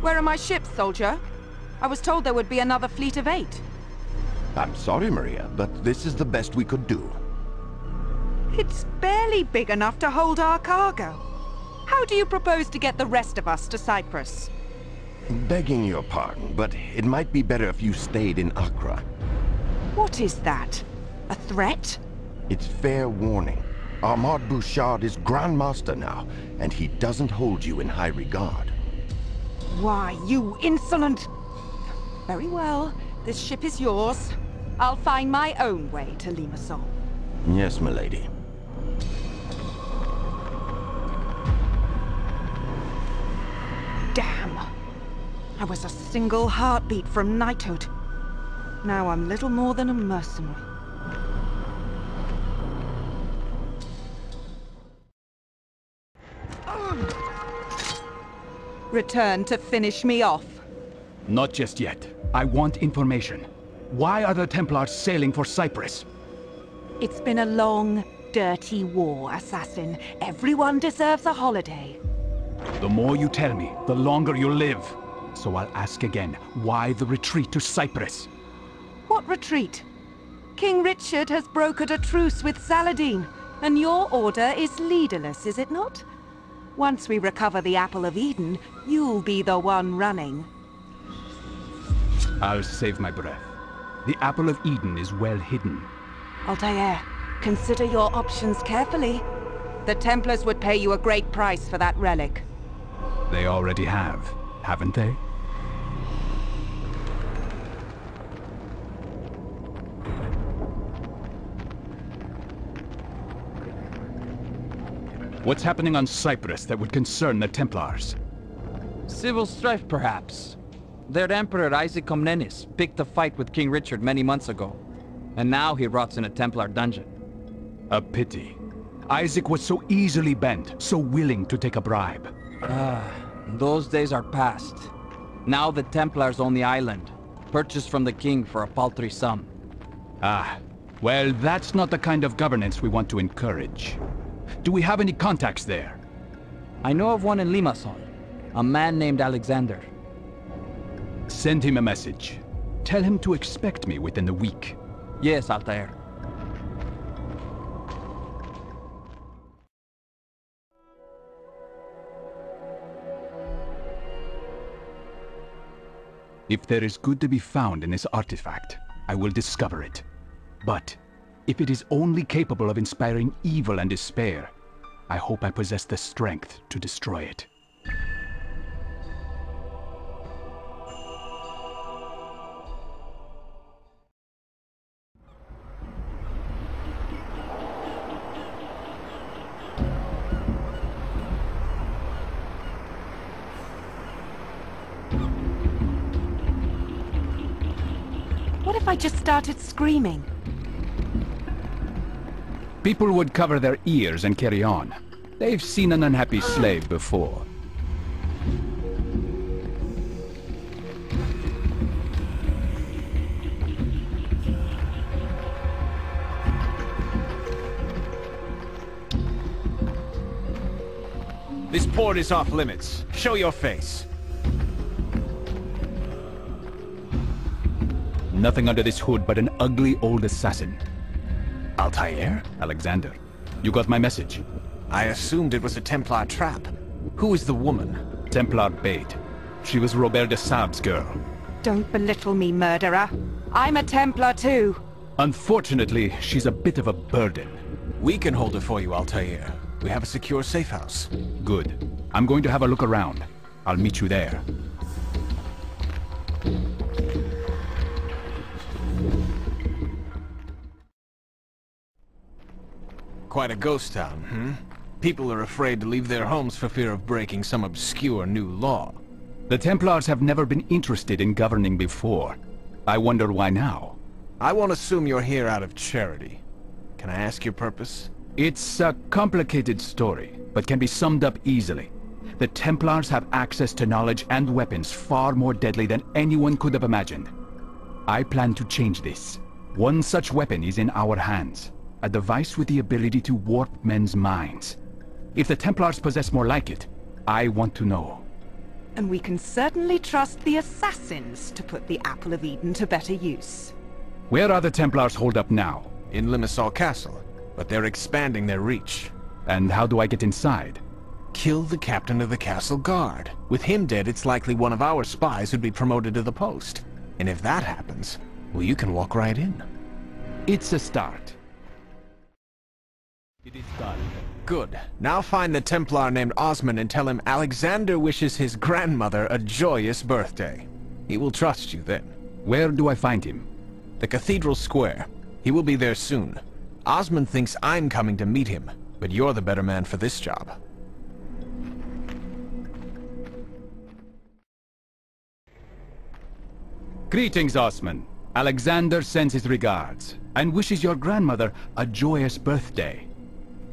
Where are my ships, soldier? I was told there would be another fleet of 8. I'm sorry, Maria, but this is the best we could do. It's barely big enough to hold our cargo. How do you propose to get the rest of us to Cyprus? Begging your pardon, but it might be better if you stayed in Accra. What is that? A threat? It's fair warning. Ahmad Bouchard is Grand Master now, and he doesn't hold you in high regard. Why, you insolent... Very well. This ship is yours. I'll find my own way to Limassol. Yes, milady. Damn. I was a single heartbeat from knighthood. Now I'm little more than a mercenary. Return to finish me off. Not just yet. I want information. Why are the Templars sailing for Cyprus? It's been a long, dirty war, assassin. Everyone deserves a holiday. The more you tell me, the longer you'll live. So I'll ask again, why the retreat to Cyprus? What retreat? King Richard has brokered a truce with Saladin, and your order is leaderless, is it not? Once we recover the Apple of Eden, you'll be the one running. I'll save my breath. The Apple of Eden is well hidden. Altair, consider your options carefully. The Templars would pay you a great price for that relic. They already have, haven't they? What's happening on Cyprus that would concern the Templars? Civil strife, perhaps. Their Emperor Isaac Comnenus picked a fight with King Richard many months ago, and now he rots in a Templar dungeon. A pity. Isaac was so easily bent, so willing to take a bribe. Those days are past. Now the Templars own the island, purchased from the king for a paltry sum. Ah, well, that's not the kind of governance we want to encourage. Do we have any contacts there? I know of one in Limassol, a man named Alexander. Send him a message. Tell him to expect me within the week. Yes, Altair. If there is good to be found in this artifact, I will discover it. But if it is only capable of inspiring evil and despair, I hope I possess the strength to destroy it. What if I just started screaming? People would cover their ears and carry on. They've seen an unhappy slave before. This port is off limits. Show your face. Nothing under this hood but an ugly old assassin. Altair? Alexander. You got my message. I assumed it was a Templar trap. Who is the woman? Templar bait. She was Robert de Sab's girl. Don't belittle me, murderer. I'm a Templar too. Unfortunately, she's a bit of a burden. We can hold her for you, Altair. We have a secure safe house. Good. I'm going to have a look around. I'll meet you there. Quite a ghost town, hmm? People are afraid to leave their homes for fear of breaking some obscure new law. The Templars have never been interested in governing before. I wonder why now. I won't assume you're here out of charity. Can I ask your purpose? It's a complicated story, but can be summed up easily. The Templars have access to knowledge and weapons far more deadly than anyone could have imagined. I plan to change this. One such weapon is in our hands. A device with the ability to warp men's minds. If the Templars possess more like it, I want to know. And we can certainly trust the assassins to put the Apple of Eden to better use. Where are the Templars holed up now? In Limassol Castle, but they're expanding their reach. And how do I get inside? Kill the captain of the castle guard. With him dead, it's likely one of our spies would be promoted to the post. And if that happens, well, you can walk right in. It's a start. It is done. Good. Now find the Templar named Osmond and tell him Alexander wishes his grandmother a joyous birthday. He will trust you then. Where do I find him? The Cathedral Square. He will be there soon. Osmond thinks I'm coming to meet him, but you're the better man for this job. Greetings, Osman. Alexander sends his regards, and wishes your grandmother a joyous birthday.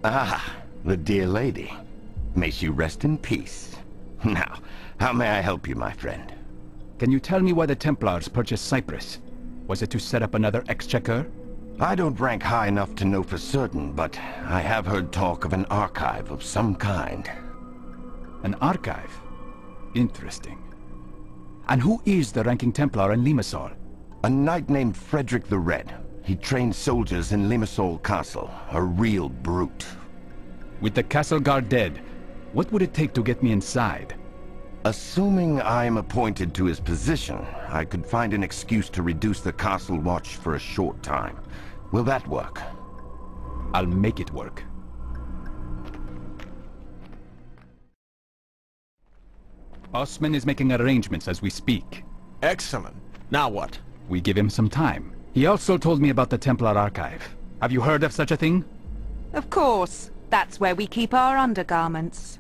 Ah, the dear lady. May she rest in peace. Now, how may I help you, my friend? Can you tell me why the Templars purchased Cyprus? Was it to set up another exchequer? I don't rank high enough to know for certain, but I have heard talk of an archive of some kind. An archive? Interesting. And who is the ranking Templar in Limassol? A knight named Frederick the Red. He trained soldiers in Limassol Castle. A real brute. With the castle guard dead, what would it take to get me inside? Assuming I'm appointed to his position, I could find an excuse to reduce the castle watch for a short time. Will that work? I'll make it work. Osman is making arrangements as we speak. Excellent. Now what? We give him some time. He also told me about the Templar archive. Have you heard of such a thing? Of course. That's where we keep our undergarments.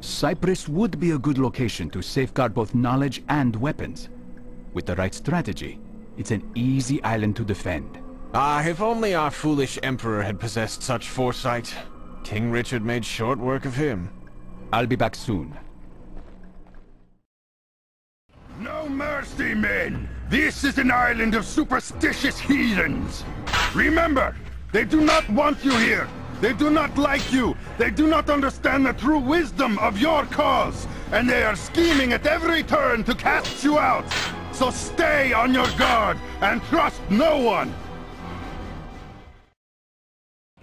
Cyprus would be a good location to safeguard both knowledge and weapons. With the right strategy, it's an easy island to defend. Ah, if only our foolish emperor had possessed such foresight. King Richard made short work of him. I'll be back soon. No mercy, men! This is an island of superstitious heathens! Remember, they do not want you here! They do not like you! They do not understand the true wisdom of your cause! And they are scheming at every turn to cast you out! So stay on your guard, and trust no one!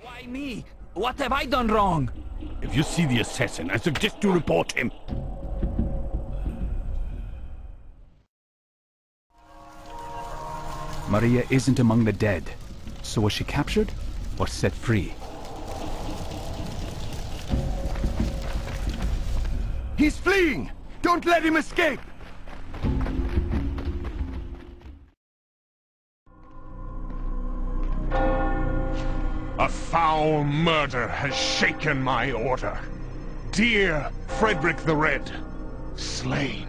Why me? What have I done wrong? If you see the assassin, I suggest you report him. Maria isn't among the dead. So was she captured or set free? He's fleeing! Don't let him escape! A foul murder has shaken my order. Dear Frederick the Red, slain.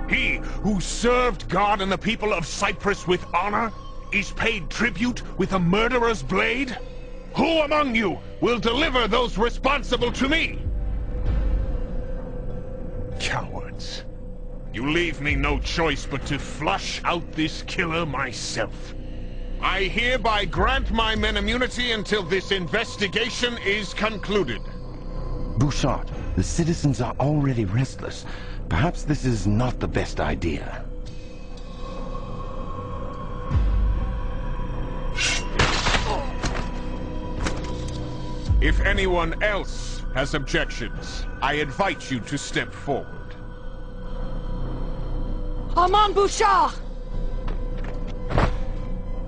He who served God and the people of Cyprus with honor is paid tribute with a murderer's blade? Who among you will deliver those responsible to me? Cowards. You leave me no choice but to flush out this killer myself. I hereby grant my men immunity until this investigation is concluded. Bouchard, the citizens are already restless. Perhaps this is not the best idea. If anyone else has objections, I invite you to step forward. Armand Bouchard!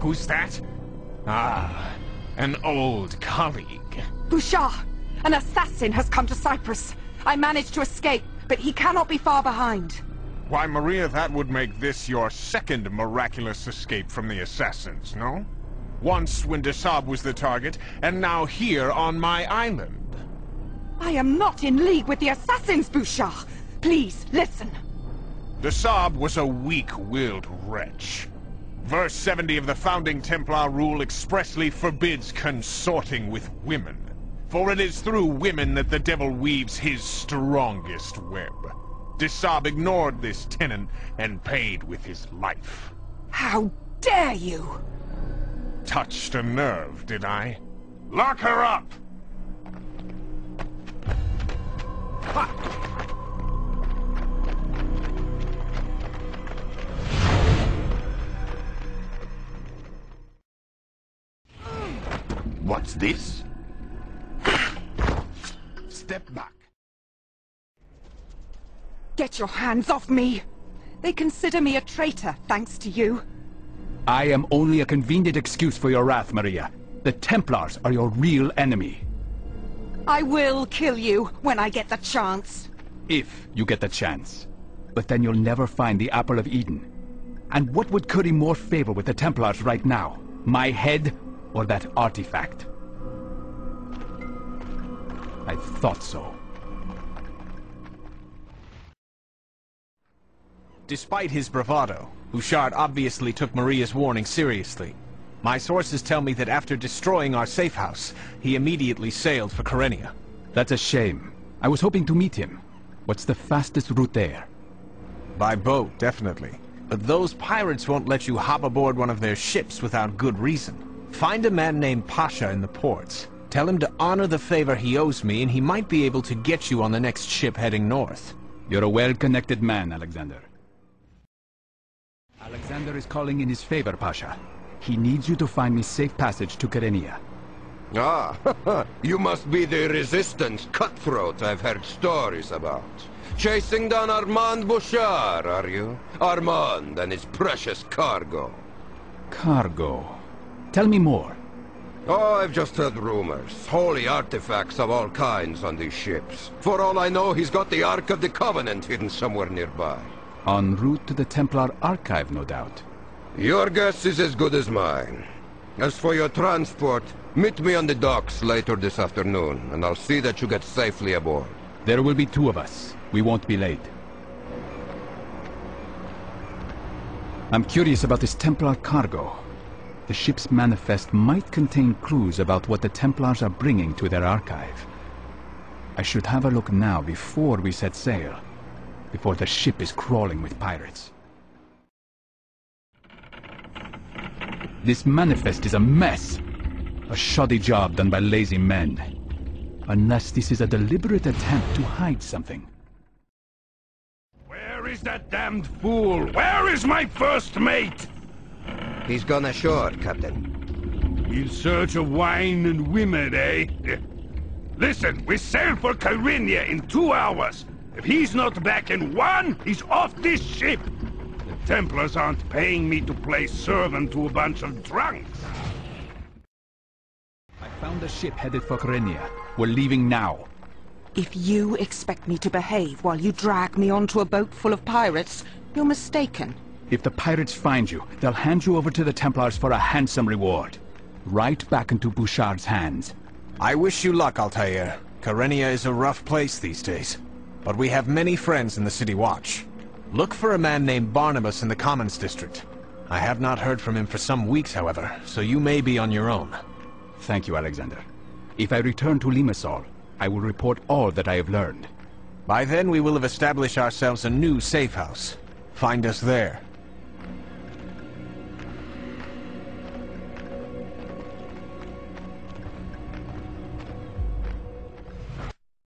Who's that? Ah, an old colleague. Bouchard! An assassin has come to Cyprus. I managed to escape, but he cannot be far behind. Why, Maria, that would make this your second miraculous escape from the assassins, no? Once when Desab was the target, and now here on my island. I am not in league with the assassins, Bouchard! Please, listen. Desab was a weak-willed wretch. Verse 70 of the Founding Templar Rule expressly forbids consorting with women. For it is through women that the devil weaves his strongest web. Desab ignored this tenet and paid with his life. How dare you! Touched a nerve, did I? Lock her up! What's this? Step back. Get your hands off me! They consider me a traitor, thanks to you. I am only a convenient excuse for your wrath, Maria. The Templars are your real enemy. I will kill you when I get the chance. If you get the chance. But then you'll never find the Apple of Eden. And what would curry more favor with the Templars right now? My head or that artifact? I thought so. Despite his bravado, Bouchard obviously took Maria's warning seriously. My sources tell me that after destroying our safe house, he immediately sailed for Kyrenia. That's a shame. I was hoping to meet him. What's the fastest route there? By boat, definitely. But those pirates won't let you hop aboard one of their ships without good reason. Find a man named Pasha in the ports. Tell him to honor the favor he owes me, and he might be able to get you on the next ship heading north. You're a well-connected man, Alexander. Alexander is calling in his favor, Pasha. He needs you to find me safe passage to Kyrenia. Ah, you must be the resistance cutthroat I've heard stories about. Chasing down Armand Bouchard, are you? Armand and his precious cargo. Cargo? Tell me more. Oh, I've just heard rumors. Holy artifacts of all kinds on these ships. For all I know, he's got the Ark of the Covenant hidden somewhere nearby. En route to the Templar Archive, no doubt. Your guess is as good as mine. As for your transport, meet me on the docks later this afternoon, and I'll see that you get safely aboard. There will be two of us. We won't be late. I'm curious about this Templar cargo. The ship's manifest might contain clues about what the Templars are bringing to their archive. I should have a look now before we set sail, before the ship is crawling with pirates. This manifest is a mess. A shoddy job done by lazy men. Unless this is a deliberate attempt to hide something. Where is that damned fool? Where is my first mate? He's gone ashore, Captain. In search of wine and women, eh? Listen, we sail for Kyrenia in 2 hours. If he's not back in 1, he's off this ship. The Templars aren't paying me to play servant to a bunch of drunks. I found a ship headed for Kyrenia. We're leaving now. If you expect me to behave while you drag me onto a boat full of pirates, you're mistaken. If the pirates find you, they'll hand you over to the Templars for a handsome reward. Right back into Bouchard's hands. I wish you luck, Altair. Kyrenia is a rough place these days. But we have many friends in the City Watch. Look for a man named Barnabas in the Commons District. I have not heard from him for some weeks, however, so you may be on your own. Thank you, Alexander. If I return to Limassol, I will report all that I have learned. By then we will have established ourselves a new safe house. Find us there.